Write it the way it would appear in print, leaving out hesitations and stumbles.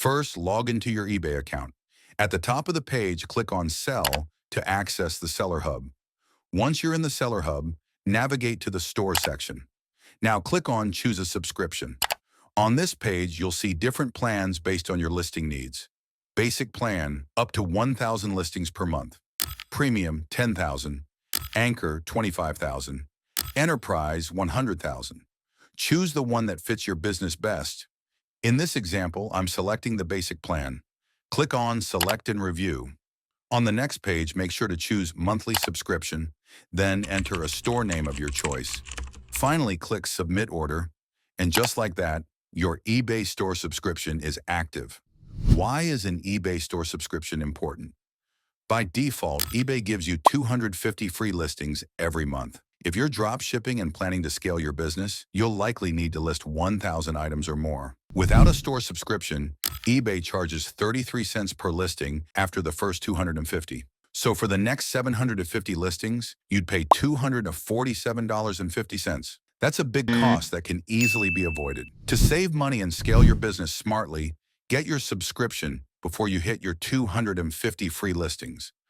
First, log into your eBay account. At the top of the page, click on Sell to access the Seller Hub. Once you're in the Seller Hub, navigate to the Store section. Now click on Choose a Subscription. On this page, you'll see different plans based on your listing needs. Basic plan, up to 1,000 listings per month. Premium, 10,000. Anchor, 25,000. Enterprise, 100,000. Choose the one that fits your business best. In this example, I'm selecting the basic plan. Click on Select and Review. On the next page, make sure to choose Monthly Subscription, then enter a store name of your choice. Finally, click Submit Order, and just like that, your eBay store subscription is active. Why is an eBay store subscription important? By default, eBay gives you 250 free listings every month. If you're drop shipping and planning to scale your business, you'll likely need to list 1,000 items or more. Without a store subscription, eBay charges 33 cents per listing after the first 250. So for the next 750 listings, you'd pay $247.50. That's a big cost that can easily be avoided. To save money and scale your business smartly, get your subscription before you hit your 250 free listings.